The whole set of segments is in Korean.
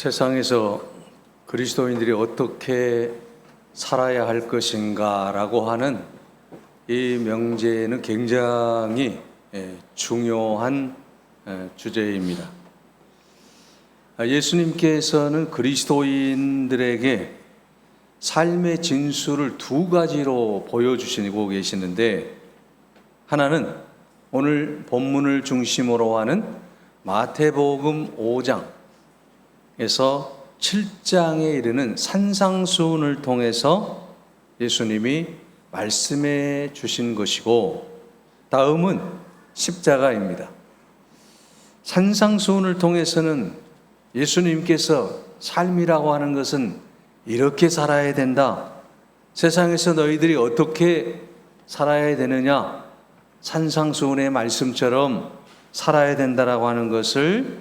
세상에서 그리스도인들이 어떻게 살아야 할 것인가라고 하는 이 명제는 굉장히 중요한 주제입니다. 예수님께서는 그리스도인들에게 삶의 진수를 두 가지로 보여주시고 계시는데, 하나는 오늘 본문을 중심으로 하는 마태복음 5장에서 7장에 이르는 산상수훈을 통해서 예수님이 말씀해 주신 것이고, 다음은 십자가입니다. 산상수훈을 통해서는 예수님께서 삶이라고 하는 것은 이렇게 살아야 된다, 세상에서 너희들이 어떻게 살아야 되느냐, 산상수훈의 말씀처럼 살아야 된다라고 하는 것을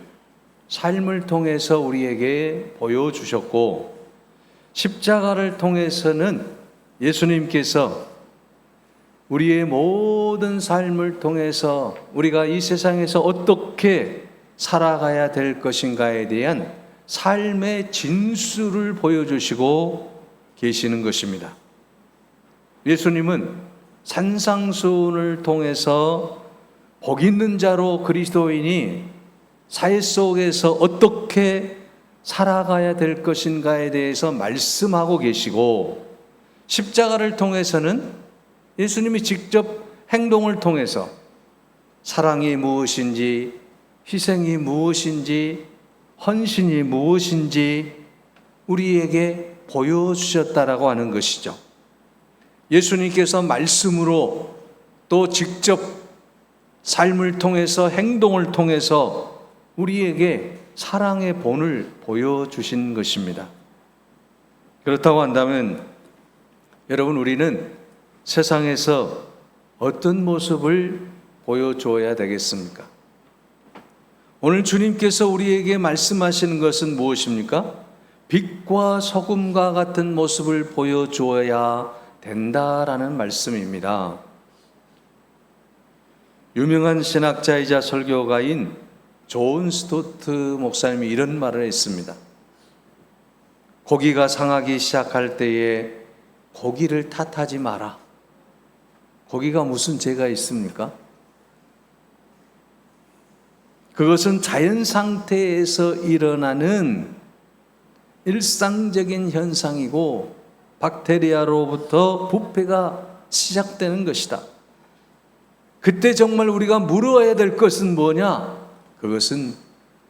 삶을 통해서 우리에게 보여주셨고, 십자가를 통해서는 예수님께서 우리의 모든 삶을 통해서 우리가 이 세상에서 어떻게 살아가야 될 것인가에 대한 삶의 진수를 보여주시고 계시는 것입니다. 예수님은 산상수훈을 통해서 복 있는 자로 그리스도인이 사회 속에서 어떻게 살아가야 될 것인가에 대해서 말씀하고 계시고, 십자가를 통해서는 예수님이 직접 행동을 통해서 사랑이 무엇인지, 희생이 무엇인지, 헌신이 무엇인지 우리에게 보여주셨다라고 하는 것이죠. 예수님께서 말씀으로 또 직접 삶을 통해서 행동을 통해서 우리에게 사랑의 본을 보여주신 것입니다. 그렇다고 한다면 여러분, 우리는 세상에서 어떤 모습을 보여줘야 되겠습니까? 오늘 주님께서 우리에게 말씀하시는 것은 무엇입니까? 빛과 소금과 같은 모습을 보여줘야 된다라는 말씀입니다. 유명한 신학자이자 설교가인 존 스토트 목사님이 이런 말을 했습니다. 고기가 상하기 시작할 때에 고기를 탓하지 마라. 고기가 무슨 죄가 있습니까? 그것은 자연 상태에서 일어나는 일상적인 현상이고 박테리아로부터 부패가 시작되는 것이다. 그때 정말 우리가 물어야 될 것은 뭐냐? 그것은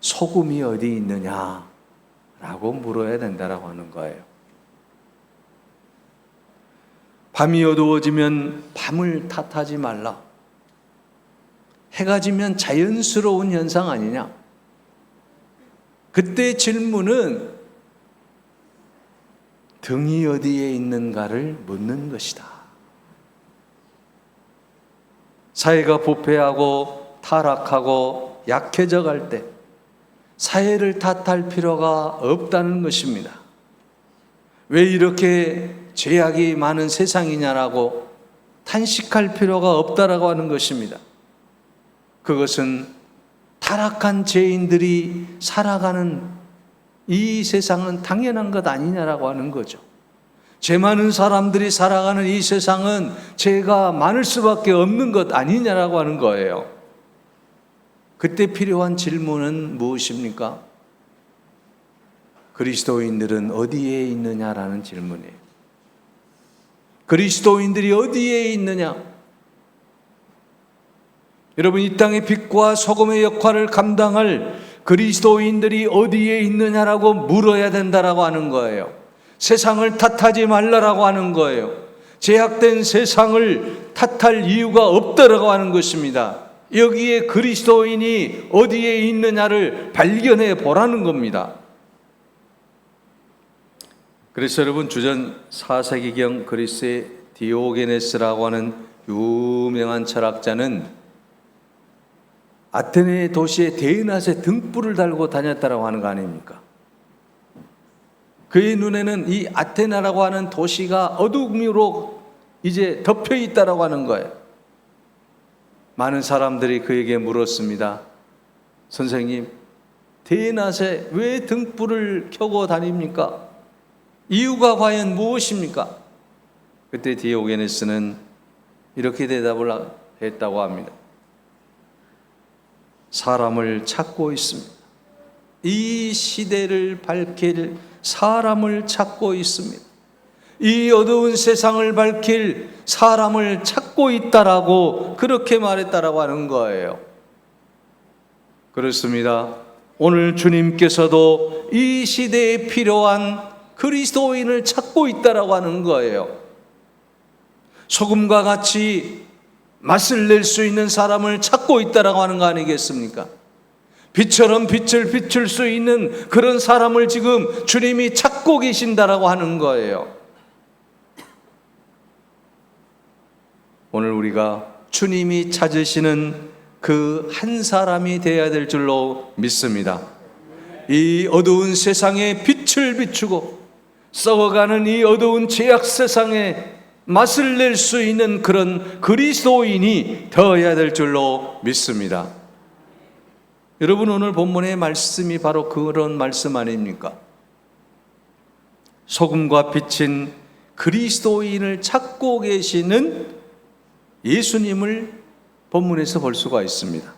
소금이 어디 있느냐라고 물어야 된다라고 하는 거예요. 밤이 어두워지면 밤을 탓하지 말라. 해가 지면 자연스러운 현상 아니냐? 그때 질문은 등이 어디에 있는가를 묻는 것이다. 사회가 부패하고 타락하고 약해져 갈 때 사회를 탓할 필요가 없다는 것입니다. 왜 이렇게 죄악이 많은 세상이냐라고 탄식할 필요가 없다라고 하는 것입니다. 그것은 타락한 죄인들이 살아가는 이 세상은 당연한 것 아니냐라고 하는 거죠. 죄 많은 사람들이 살아가는 이 세상은 죄가 많을 수밖에 없는 것 아니냐라고 하는 거예요. 그때 필요한 질문은 무엇입니까? 그리스도인들은 어디에 있느냐라는 질문이에요. 그리스도인들이 어디에 있느냐? 여러분, 이 땅의 빛과 소금의 역할을 감당할 그리스도인들이 어디에 있느냐라고 물어야 된다라고 하는 거예요. 세상을 탓하지 말라라고 하는 거예요. 제약된 세상을 탓할 이유가 없다라고 하는 것입니다. 여기에 그리스도인이 어디에 있느냐를 발견해 보라는 겁니다. 그래서 여러분, 주전 4세기경 그리스의 디오게네스라고 하는 유명한 철학자는 아테네 도시의 대낮에 등불을 달고 다녔다라고 하는 거 아닙니까? 그의 눈에는 이 아테네라고 하는 도시가 어둠으로 이제 덮여 있다라고 하는 거예요. 많은 사람들이 그에게 물었습니다. 선생님, 대낮에 왜 등불을 켜고 다닙니까? 이유가 과연 무엇입니까? 그때 디오게네스는 이렇게 대답을 했다고 합니다. 사람을 찾고 있습니다. 이 시대를 밝힐 사람을 찾고 있습니다. 이 어두운 세상을 밝힐 사람을 찾고 있다라고 그렇게 말했다라고 하는 거예요. 그렇습니다. 오늘 주님께서도 이 시대에 필요한 그리스도인을 찾고 있다라고 하는 거예요. 소금과 같이 맛을 낼 수 있는 사람을 찾고 있다라고 하는 거 아니겠습니까? 빛처럼 빛을 비출 수 있는 그런 사람을 지금 주님이 찾고 계신다라고 하는 거예요. 오늘 우리가 주님이 찾으시는 그 한 사람이 되어야 될 줄로 믿습니다. 이 어두운 세상에 빛을 비추고 썩어가는 이 어두운 죄악 세상에 맛을 낼 수 있는 그런 그리스도인이 되어야 될 줄로 믿습니다. 여러분, 오늘 본문의 말씀이 바로 그런 말씀 아닙니까? 소금과 빛인 그리스도인을 찾고 계시는 예수님을 본문에서 볼 수가 있습니다.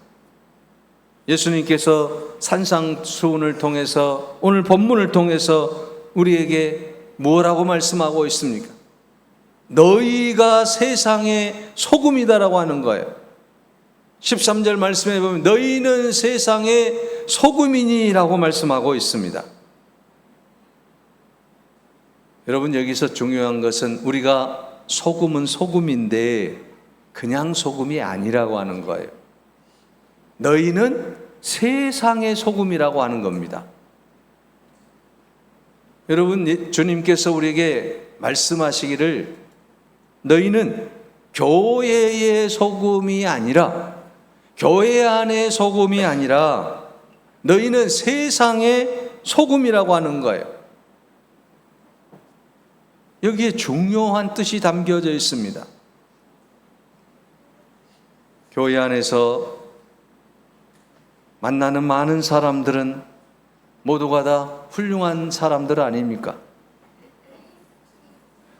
예수님께서 산상수훈을 통해서 오늘 본문을 통해서 우리에게 뭐라고 말씀하고 있습니까? 너희가 세상의 소금이다라고 하는 거예요. 13절 말씀에 보면 너희는 세상의 소금이니라고 말씀하고 있습니다. 여러분, 여기서 중요한 것은 우리가 소금은 소금인데 그냥 소금이 아니라고 하는 거예요. 너희는 세상의 소금이라고 하는 겁니다. 여러분, 주님께서 우리에게 말씀하시기를 너희는 교회의 소금이 아니라, 교회 안의 소금이 아니라 너희는 세상의 소금이라고 하는 거예요. 여기에 중요한 뜻이 담겨져 있습니다. 교회 안에서 만나는 많은 사람들은 모두가 다 훌륭한 사람들 아닙니까?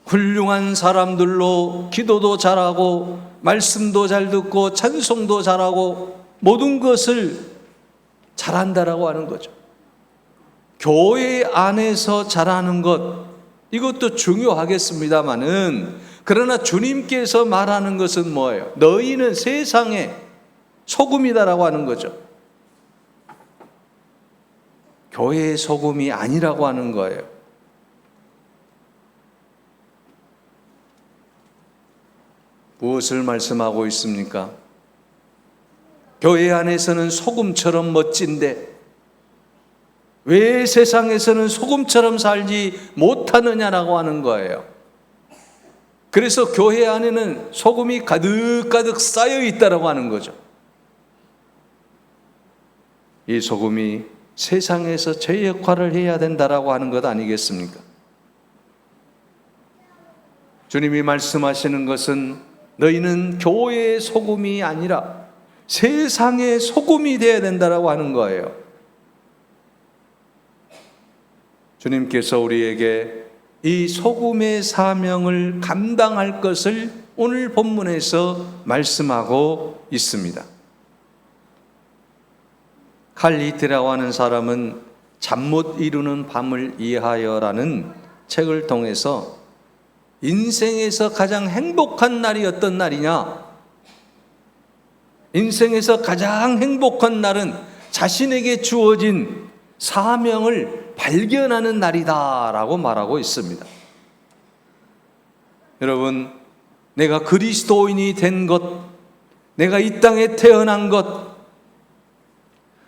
훌륭한 사람들로 기도도 잘하고 말씀도 잘 듣고 찬송도 잘하고 모든 것을 잘한다라고 하는 거죠. 교회 안에서 잘하는 것, 이것도 중요하겠습니다마는, 그러나 주님께서 말하는 것은 뭐예요? 너희는 세상의 소금이다라고 하는 거죠. 교회의 소금이 아니라고 하는 거예요. 무엇을 말씀하고 있습니까? 교회 안에서는 소금처럼 멋진데 왜 세상에서는 소금처럼 살지 못하느냐라고 하는 거예요. 그래서 교회 안에는 소금이 가득가득 쌓여 있다라고 하는 거죠. 이 소금이 세상에서 제 역할을 해야 된다라고 하는 것 아니겠습니까? 주님이 말씀하시는 것은 너희는 교회의 소금이 아니라 세상의 소금이 되어야 된다라고 하는 거예요. 주님께서 우리에게 이 소금의 사명을 감당할 것을 오늘 본문에서 말씀하고 있습니다. 칼 히트라고 하는 사람은 잠 못 이루는 밤을 이해하여라는 책을 통해서 인생에서 가장 행복한 날이 어떤 날이냐? 인생에서 가장 행복한 날은 자신에게 주어진 사명을 발견하는 날이다라고 말하고 있습니다. 여러분, 내가 그리스도인이 된 것, 내가 이 땅에 태어난 것,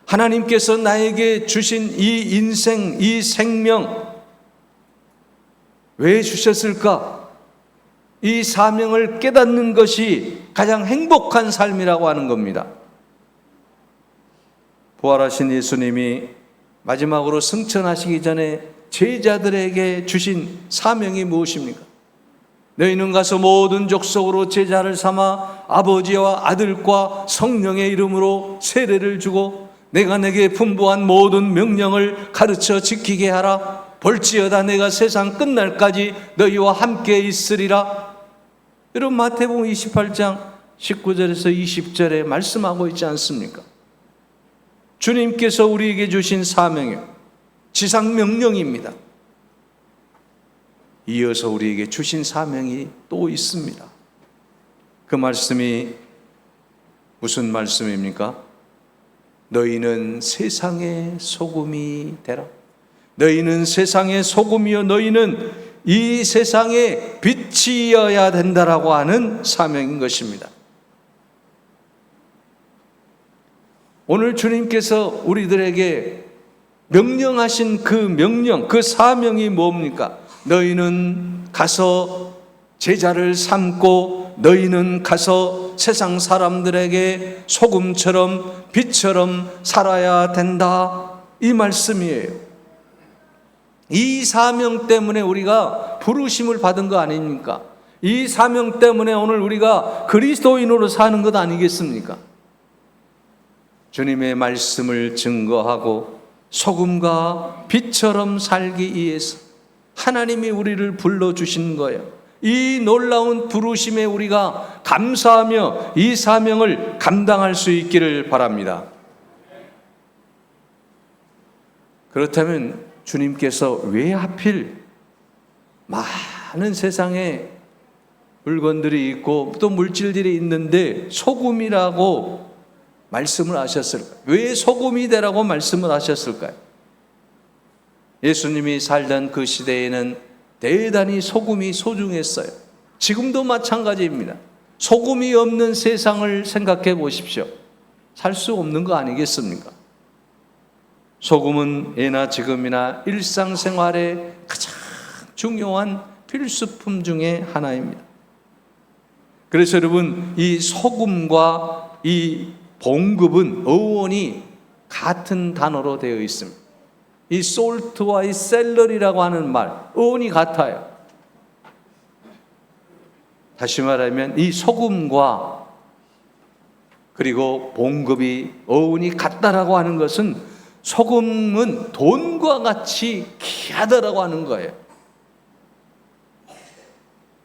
하나님께서 나에게 주신 이 인생, 이 생명 왜 주셨을까? 이 사명을 깨닫는 것이 가장 행복한 삶이라고 하는 겁니다. 부활하신 예수님이 마지막으로 승천하시기 전에 제자들에게 주신 사명이 무엇입니까? 너희는 가서 모든 족속으로 제자를 삼아 아버지와 아들과 성령의 이름으로 세례를 주고 내가 내게 분부한 모든 명령을 가르쳐 지키게 하라. 볼지어다 내가 세상 끝날까지 너희와 함께 있으리라. 여러분 마태복음 28장 19절에서 20절에 말씀하고 있지 않습니까? 주님께서 우리에게 주신 사명이요, 지상 명령입니다. 이어서 우리에게 주신 사명이 또 있습니다. 그 말씀이 무슨 말씀입니까? 너희는 세상의 소금이 되라. 너희는 세상의 소금이요 너희는 이 세상의 빛이어야 된다라고 하는 사명인 것입니다. 오늘 주님께서 우리들에게 명령하신 그 명령, 그 사명이 뭡니까? 너희는 가서 제자를 삼고 너희는 가서 세상 사람들에게 소금처럼 빛처럼 살아야 된다, 이 말씀이에요. 이 사명 때문에 우리가 부르심을 받은 거 아닙니까? 이 사명 때문에 오늘 우리가 그리스도인으로 사는 것 아니겠습니까? 주님의 말씀을 증거하고 소금과 빛처럼 살기 위해서 하나님이 우리를 불러주신 거예요. 이 놀라운 부르심에 우리가 감사하며 이 사명을 감당할 수 있기를 바랍니다. 그렇다면 주님께서 왜 하필 많은 세상에 물건들이 있고 또 물질들이 있는데 소금이라고 말씀을 하셨을까요? 왜 소금이 되라고 말씀을 하셨을까요? 예수님이 살던 그 시대에는 대단히 소금이 소중했어요. 지금도 마찬가지입니다. 소금이 없는 세상을 생각해 보십시오. 살 수 없는 거 아니겠습니까? 소금은 예나 지금이나 일상생활에 가장 중요한 필수품 중에 하나입니다. 그래서 여러분, 이 소금과 이 봉급은 어원이 같은 단어로 되어 있습니다. 이 솔트와 이 셀러리라고 하는 말, 어원이 같아요. 다시 말하면 이 소금과 그리고 봉급이 어원이 같다라고 하는 것은 소금은 돈과 같이 귀하다라고 하는 거예요.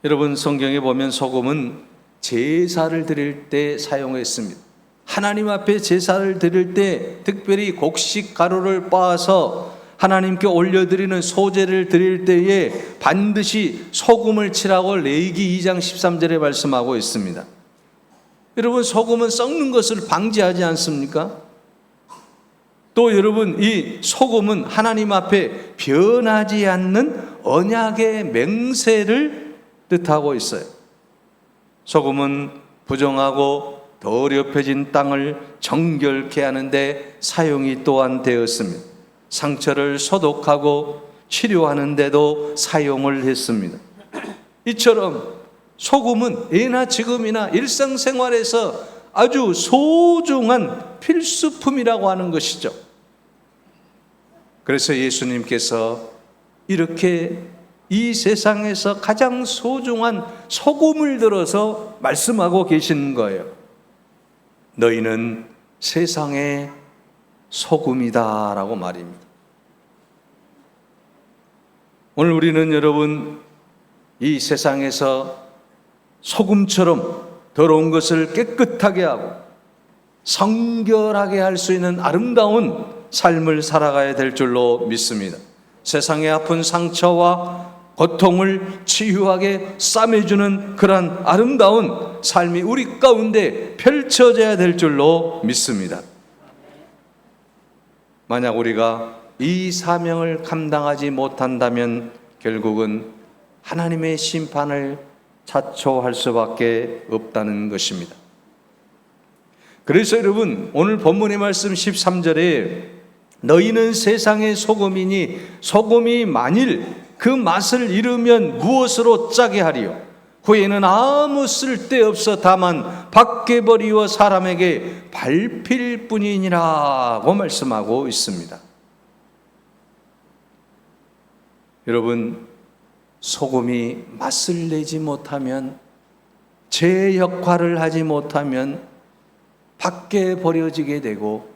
여러분, 성경에 보면 소금은 제사를 드릴 때 사용했습니다. 하나님 앞에 제사를 드릴 때 특별히 곡식 가루를 빻아서 하나님께 올려드리는 소제를 드릴 때에 반드시 소금을 칠하고 레위기 2장 13절에 말씀하고 있습니다. 여러분, 소금은 썩는 것을 방지하지 않습니까? 또 여러분, 이 소금은 하나님 앞에 변하지 않는 언약의 맹세를 뜻하고 있어요. 소금은 부정하고 더럽혀진 땅을 정결케 하는데 사용이 또한 되었습니다. 상처를 소독하고 치료하는 데도 사용을 했습니다. 이처럼 소금은 예나 지금이나 일상생활에서 아주 소중한 필수품이라고 하는 것이죠. 그래서 예수님께서 이렇게 이 세상에서 가장 소중한 소금을 들어서 말씀하고 계신 거예요. 너희는 세상의 소금이다 라고 말입니다. 오늘 우리는 여러분, 이 세상에서 소금처럼 더러운 것을 깨끗하게 하고 성결하게 할 수 있는 아름다운 삶을 살아가야 될 줄로 믿습니다. 세상의 아픈 상처와 고통을 치유하게 싸매주는 그러한 아름다운 삶이 우리 가운데 펼쳐져야 될 줄로 믿습니다. 만약 우리가 이 사명을 감당하지 못한다면 결국은 하나님의 심판을 자초할 수밖에 없다는 것입니다. 그래서 여러분, 오늘 본문의 말씀 13절에 너희는 세상의 소금이니 소금이 만일 그 맛을 잃으면 무엇으로 짜게 하리요? 후에는 아무 쓸데없어 다만 밖에 버리워 사람에게 밟힐 뿐이니라고 말씀하고 있습니다. 여러분, 소금이 맛을 내지 못하면, 제 역할을 하지 못하면 밖에 버려지게 되고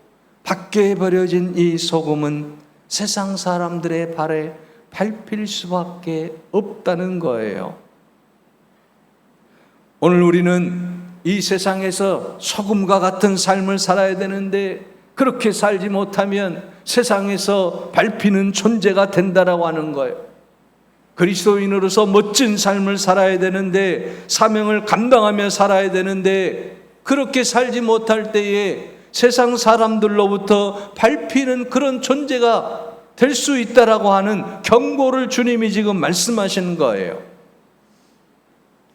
밖에 버려진 이 소금은 세상 사람들의 발에 밟힐 수밖에 없다는 거예요. 오늘 우리는 이 세상에서 소금과 같은 삶을 살아야 되는데 그렇게 살지 못하면 세상에서 밟히는 존재가 된다라고 하는 거예요. 그리스도인으로서 멋진 삶을 살아야 되는데, 사명을 감당하며 살아야 되는데, 그렇게 살지 못할 때에 세상 사람들로부터 밟히는 그런 존재가 될 수 있다라고 하는 경고를 주님이 지금 말씀하시는 거예요.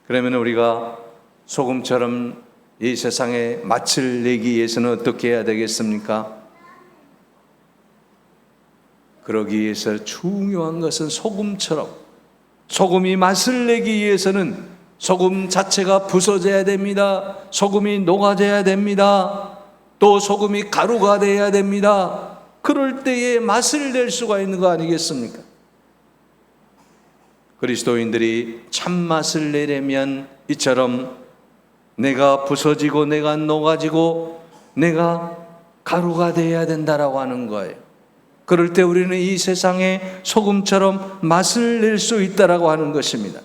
그러면 우리가 소금처럼 이 세상에 맛을 내기 위해서는 어떻게 해야 되겠습니까? 그러기 위해서 중요한 것은 소금처럼, 소금이 맛을 내기 위해서는 소금 자체가 부서져야 됩니다. 소금이 녹아져야 됩니다. 또 소금이 가루가 돼야 됩니다. 그럴 때에 맛을 낼 수가 있는 거 아니겠습니까? 그리스도인들이 참맛을 내려면 이처럼 내가 부서지고 내가 녹아지고 내가 가루가 돼야 된다라고 하는 거예요. 그럴 때 우리는 이 세상에 소금처럼 맛을 낼 수 있다라고 하는 것입니다.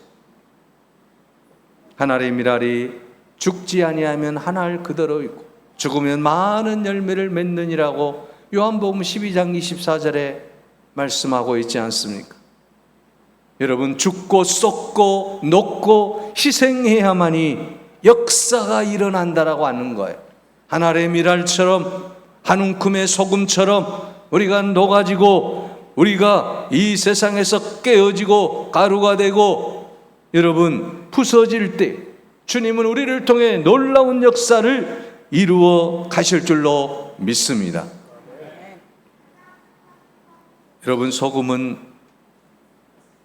한 알의 밀알이 죽지 아니하면 한 알 그대로 있고 죽으면 많은 열매를 맺느니라고 요한복음 12장 24절에 말씀하고 있지 않습니까? 여러분, 죽고 썩고 녹고 희생해야만이 역사가 일어난다라고 하는 거예요. 한 알의 밀알처럼, 한 움큼의 소금처럼 우리가 녹아지고 우리가 이 세상에서 깨어지고 가루가 되고 여러분 부서질 때 주님은 우리를 통해 놀라운 역사를 이루어 가실 줄로 믿습니다. 여러분, 소금은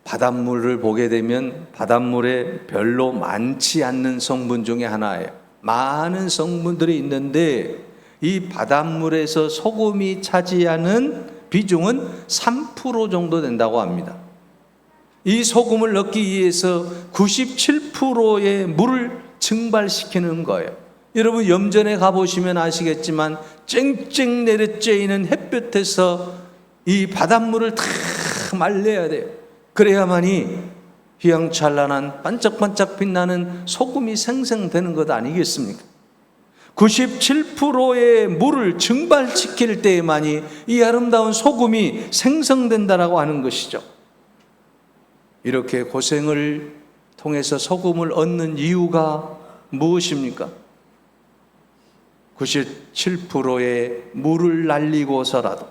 바닷물을 보게 되면 바닷물에 별로 많지 않는 성분 중에 하나예요. 많은 성분들이 있는데 이 바닷물에서 소금이 차지하는 비중은 3% 정도 된다고 합니다. 이 소금을 넣기 위해서 97%의 물을 증발시키는 거예요. 여러분, 염전에 가보시면 아시겠지만 쨍쨍 내려쬐이는 햇볕에서 이 바닷물을 다 말려야 돼요. 그래야만이 휘황찬란한 반짝반짝 빛나는 소금이 생성되는 것 아니겠습니까? 97%의 물을 증발시킬 때에만이 이 아름다운 소금이 생성된다라고 하는 것이죠. 이렇게 고생을 통해서 소금을 얻는 이유가 무엇입니까? 97%의 물을 날리고서라도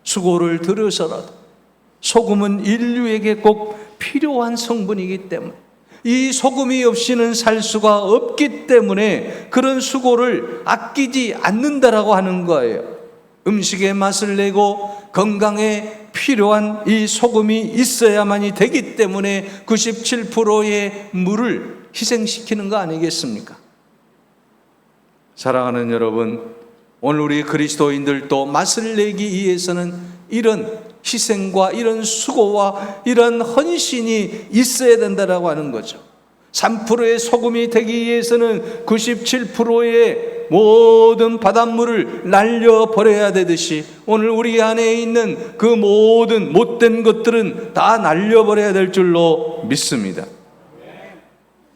수고를 들여서라도 소금은 인류에게 꼭 필요한 성분이기 때문에 이 소금이 없이는 살 수가 없기 때문에 그런 수고를 아끼지 않는다라고 하는 거예요. 음식의 맛을 내고 건강에 필요한 이 소금이 있어야만이 되기 때문에 97%의 물을 희생시키는 거 아니겠습니까? 사랑하는 여러분, 오늘 우리 그리스도인들도 맛을 내기 위해서는 이런 희생과 이런 수고와 이런 헌신이 있어야 된다라고 하는 거죠. 3%의 소금이 되기 위해서는 97%의 모든 바닷물을 날려버려야 되듯이 오늘 우리 안에 있는 그 모든 못된 것들은 다 날려버려야 될 줄로 믿습니다.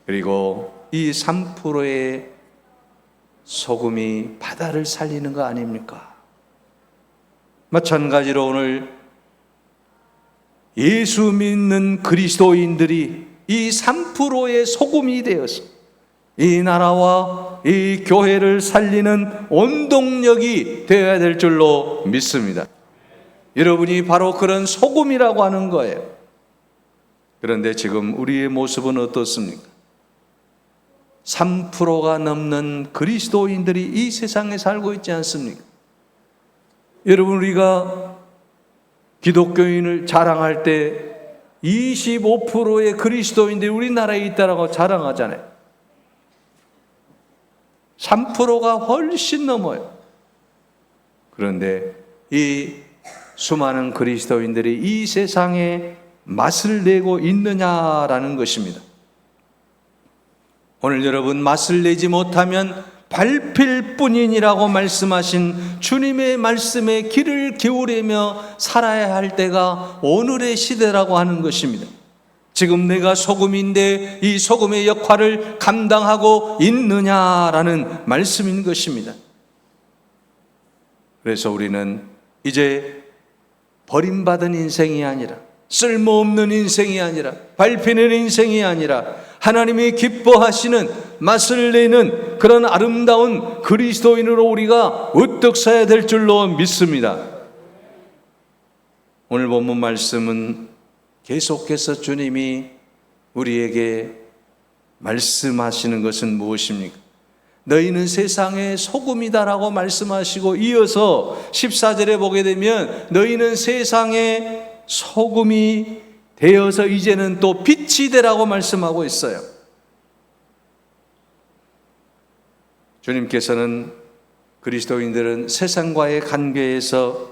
그리고 이 3%의 소금이 바다를 살리는 거 아닙니까? 마찬가지로 오늘 예수 믿는 그리스도인들이 이 3%의 소금이 되어서 이 나라와 이 교회를 살리는 원동력이 되어야 될 줄로 믿습니다. 여러분이 바로 그런 소금이라고 하는 거예요. 그런데 지금 우리의 모습은 어떻습니까? 3%가 넘는 그리스도인들이 이 세상에 살고 있지 않습니까? 여러분, 우리가 기독교인을 자랑할 때 25%의 그리스도인들이 우리나라에 있다라고 자랑하잖아요. 3%가 훨씬 넘어요. 그런데 이 수많은 그리스도인들이 이 세상에 맛을 내고 있느냐라는 것입니다. 오늘 여러분, 맛을 내지 못하면 밟힐 뿐이니라고 말씀하신 주님의 말씀에 귀를 기울이며 살아야 할 때가 오늘의 시대라고 하는 것입니다. 지금 내가 소금인데 이 소금의 역할을 감당하고 있느냐라는 말씀인 것입니다. 그래서 우리는 이제 버림받은 인생이 아니라, 쓸모없는 인생이 아니라, 밟히는 인생이 아니라 하나님이 기뻐하시는 맛을 내는 그런 아름다운 그리스도인으로 우리가 우뚝 서야 될 줄로 믿습니다. 오늘 본문 말씀은 계속해서 주님이 우리에게 말씀하시는 것은 무엇입니까? 너희는 세상의 소금이다라고 말씀하시고, 이어서 14절에 보게 되면 너희는 세상의 소금이 되어서 이제는 또 빛이 되라고 말씀하고 있어요. 주님께서는 그리스도인들은 세상과의 관계에서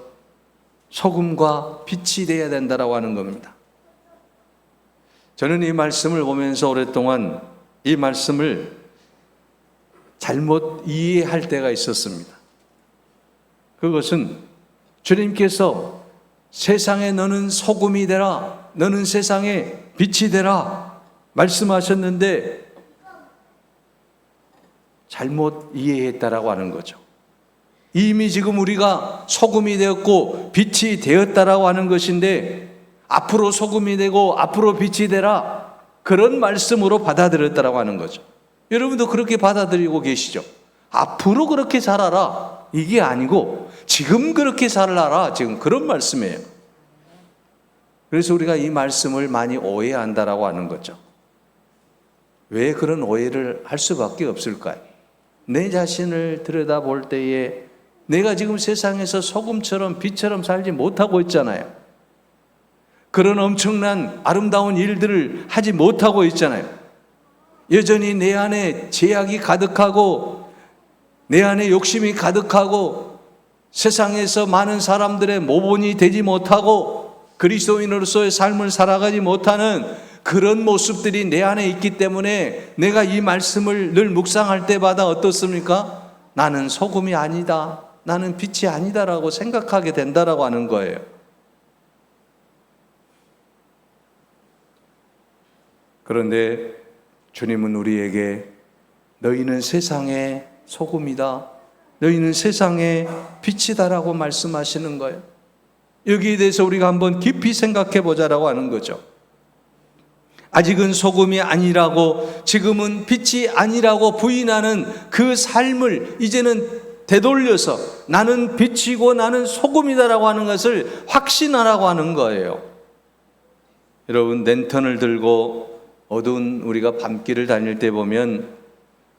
소금과 빛이 되어야 된다라고 하는 겁니다. 저는 이 말씀을 보면서 오랫동안 이 말씀을 잘못 이해할 때가 있었습니다. 그것은 주님께서 세상에 너는 소금이 되라, 너는 세상에 빛이 되라 말씀하셨는데 잘못 이해했다라고 하는 거죠. 이미 지금 우리가 소금이 되었고 빛이 되었다라고 하는 것인데, 앞으로 소금이 되고 앞으로 빛이 되라, 그런 말씀으로 받아들였다라고 하는 거죠. 여러분도 그렇게 받아들이고 계시죠? 앞으로 그렇게 살아라, 이게 아니고 지금 그렇게 살아라, 지금 그런 말씀이에요. 그래서 우리가 이 말씀을 많이 오해한다라고 하는 거죠. 왜 그런 오해를 할 수밖에 없을까요? 내 자신을 들여다볼 때에 내가 지금 세상에서 소금처럼 빛처럼 살지 못하고 있잖아요. 그런 엄청난 아름다운 일들을 하지 못하고 있잖아요. 여전히 내 안에 죄악이 가득하고 내 안에 욕심이 가득하고 세상에서 많은 사람들의 모본이 되지 못하고 그리스도인으로서의 삶을 살아가지 못하는 그런 모습들이 내 안에 있기 때문에 내가 이 말씀을 늘 묵상할 때마다 어떻습니까? 나는 소금이 아니다, 나는 빛이 아니다라고 생각하게 된다라고 하는 거예요. 그런데 주님은 우리에게 너희는 세상의 소금이다, 너희는 세상의 빛이다라고 말씀하시는 거예요. 여기에 대해서 우리가 한번 깊이 생각해 보자라고 하는 거죠. 아직은 소금이 아니라고, 지금은 빛이 아니라고 부인하는 그 삶을 이제는 되돌려서 나는 빛이고 나는 소금이다라고 하는 것을 확신하라고 하는 거예요. 여러분, 랜턴을 들고 어두운 우리가 밤길을 다닐 때 보면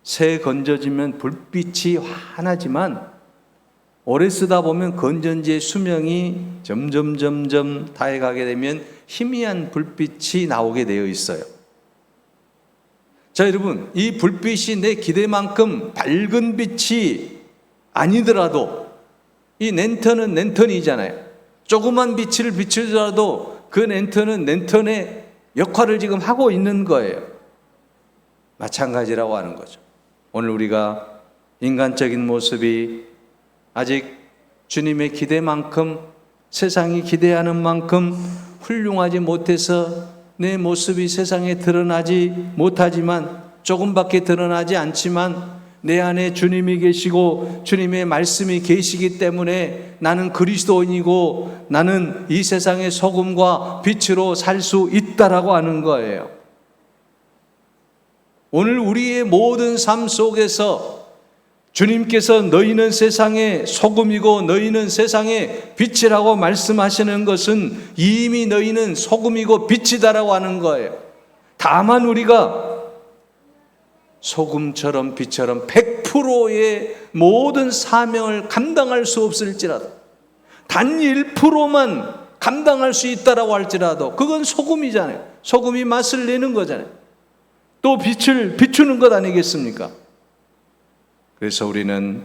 새 건져지면 불빛이 환하지만 오래 쓰다 보면 건전지의 수명이 점점 다해가게 되면 희미한 불빛이 나오게 되어 있어요. 자, 여러분, 이 불빛이 내 기대만큼 밝은 빛이 아니더라도 이 랜턴은 랜턴이잖아요. 조그만 빛을 비추더라도 그 랜턴은 랜턴의 역할을 지금 하고 있는 거예요. 마찬가지라고 하는 거죠. 오늘 우리가 인간적인 모습이 아직 주님의 기대만큼, 세상이 기대하는 만큼 훌륭하지 못해서 내 모습이 세상에 드러나지 못하지만, 조금밖에 드러나지 않지만 내 안에 주님이 계시고 주님의 말씀이 계시기 때문에 나는 그리스도인이고 나는 이 세상의 소금과 빛으로 살 수 있다라고 하는 거예요. 오늘 우리의 모든 삶 속에서 주님께서 너희는 세상의 소금이고 너희는 세상의 빛이라고 말씀하시는 것은 이미 너희는 소금이고 빛이다라고 하는 거예요. 다만 우리가 소금처럼 빛처럼 100%의 모든 사명을 감당할 수 없을지라도, 단 1%만 감당할 수 있다라고 할지라도 그건 소금이잖아요. 소금이 맛을 내는 거잖아요. 또 빛을 비추는 것 아니겠습니까? 그래서 우리는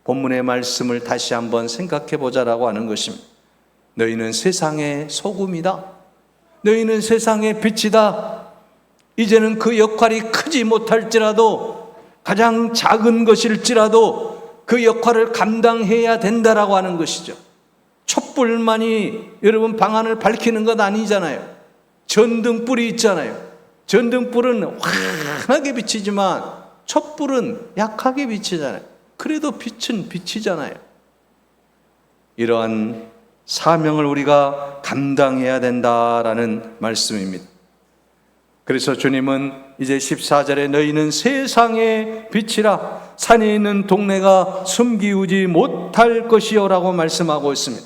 본문의 말씀을 다시 한번 생각해 보자라고 하는 것입니다. 너희는 세상의 소금이다, 너희는 세상의 빛이다. 이제는 그 역할이 크지 못할지라도 가장 작은 것일지라도 그 역할을 감당해야 된다라고 하는 것이죠. 촛불만이 여러분 방안을 밝히는 것 아니잖아요. 전등불이 있잖아요. 전등불은 환하게 비치지만 촛불은 약하게 비치잖아요. 그래도 빛은 빛이잖아요. 이러한 사명을 우리가 감당해야 된다라는 말씀입니다. 그래서 주님은 이제 14절에 너희는 세상의 빛이라 산에 있는 동네가 숨기우지 못할 것이요 라고 말씀하고 있습니다.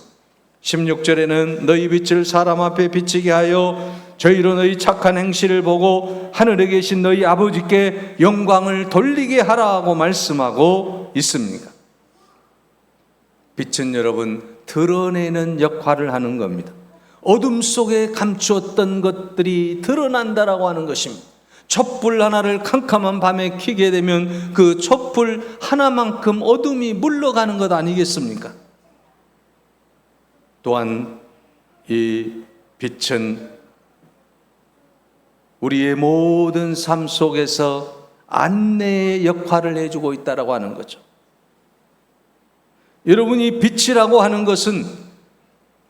16절에는 너희 빛을 사람 앞에 비치게 하여 저희로 너희 착한 행실을 보고 하늘에 계신 너희 아버지께 영광을 돌리게 하라고 말씀하고 있습니다. 빛은 여러분 드러내는 역할을 하는 겁니다. 어둠 속에 감추었던 것들이 드러난다라고 하는 것입니다. 촛불 하나를 캄캄한 밤에 켜게 되면 그 촛불 하나만큼 어둠이 물러가는 것 아니겠습니까? 또한 이 빛은 우리의 모든 삶 속에서 안내의 역할을 해주고 있다라고 하는 거죠. 여러분이 빛이라고 하는 것은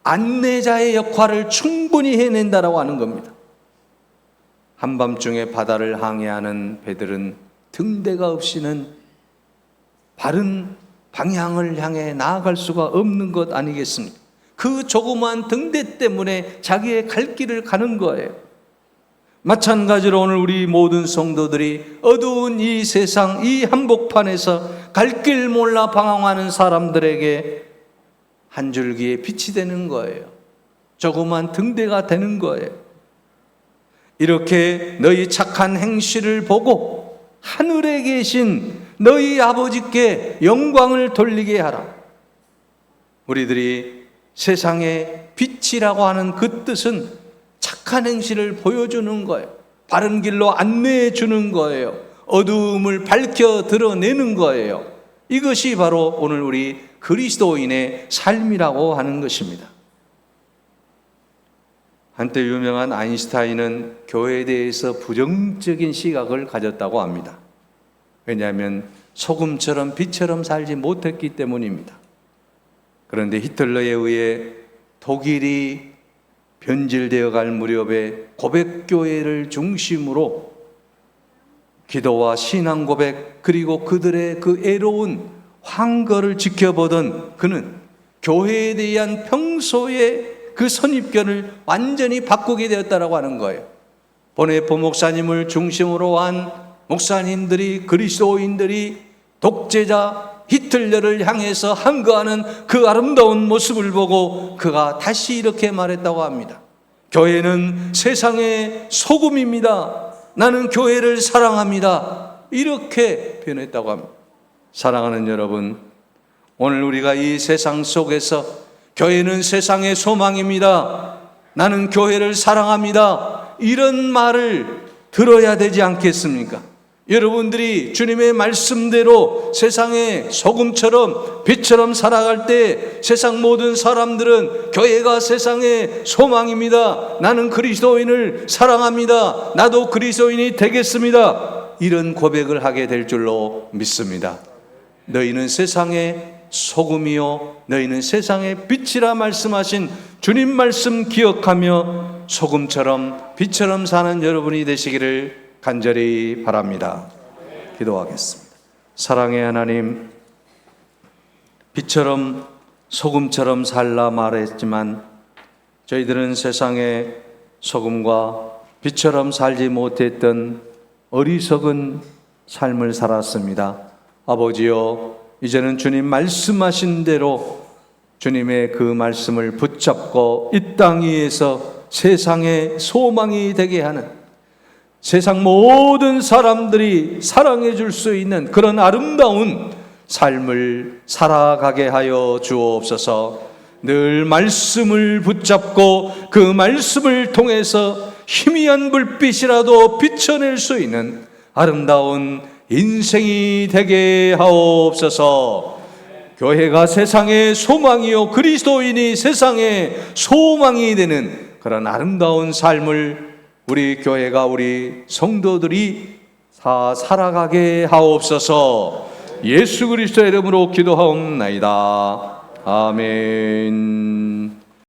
안내자의 역할을 충분히 해낸다라고 하는 겁니다. 한밤중에 바다를 항해하는 배들은 등대가 없이는 바른 방향을 향해 나아갈 수가 없는 것 아니겠습니까? 그 조그마한 등대 때문에 자기의 갈 길을 가는 거예요. 마찬가지로 오늘 우리 모든 성도들이 어두운 이 세상, 이 한복판에서 갈 길 몰라 방황하는 사람들에게 한 줄기의 빛이 되는 거예요. 조그만 등대가 되는 거예요. 이렇게 너희 착한 행실을 보고 하늘에 계신 너희 아버지께 영광을 돌리게 하라. 우리들이 세상의 빛이라고 하는 그 뜻은 착한 행실을 보여주는 거예요. 바른 길로 안내해 주는 거예요. 어두움을 밝혀 드러내는 거예요. 이것이 바로 오늘 우리 그리스도인의 삶이라고 하는 것입니다. 한때 유명한 아인슈타인은 교회에 대해서 부정적인 시각을 가졌다고 합니다. 왜냐하면 소금처럼 빛처럼 살지 못했기 때문입니다. 그런데 히틀러에 의해 독일이 변질되어 갈 무렵에 고백교회를 중심으로 기도와 신앙 고백 그리고 그들의 그 애로운 환거를 지켜보던 그는 교회에 대한 평소의 그 선입견을 완전히 바꾸게 되었다라고 하는 거예요. 보네포 목사님을 중심으로 한 목사님들이, 그리스도인들이 독재자 히틀러를 향해서 항거하는 그 아름다운 모습을 보고 그가 다시 이렇게 말했다고 합니다. 교회는 세상의 소금입니다. 나는 교회를 사랑합니다. 이렇게 표현했다고 합니다. 사랑하는 여러분, 오늘 우리가 이 세상 속에서 교회는 세상의 소망입니다. 나는 교회를 사랑합니다. 이런 말을 들어야 되지 않겠습니까? 여러분들이 주님의 말씀대로 세상의 소금처럼 빛처럼 살아갈 때 세상 모든 사람들은 교회가 세상의 소망입니다. 나는 그리스도인을 사랑합니다. 나도 그리스도인이 되겠습니다. 이런 고백을 하게 될 줄로 믿습니다. 너희는 세상의 소금이요 너희는 세상의 빛이라 말씀하신 주님 말씀 기억하며 소금처럼 빛처럼 사는 여러분이 되시기를 간절히 바랍니다. 기도하겠습니다. 사랑의 하나님, 빛처럼 소금처럼 살라 말했지만 저희들은 세상의 소금과 빛처럼 살지 못했던 어리석은 삶을 살았습니다. 아버지여, 이제는 주님 말씀하신 대로 주님의 그 말씀을 붙잡고 이 땅 위에서 세상의 소망이 되게 하는, 세상 모든 사람들이 사랑해 줄 수 있는 그런 아름다운 삶을 살아가게 하여 주옵소서. 늘 말씀을 붙잡고 그 말씀을 통해서 희미한 불빛이라도 비춰낼 수 있는 아름다운 인생이 되게 하옵소서. 교회가 세상의 소망이요 그리스도인이 세상의 소망이 되는 그런 아름다운 삶을 우리 교회가, 우리 성도들이 살아가게 하옵소서. 예수 그리스도의 이름으로 기도하옵나이다. 아멘.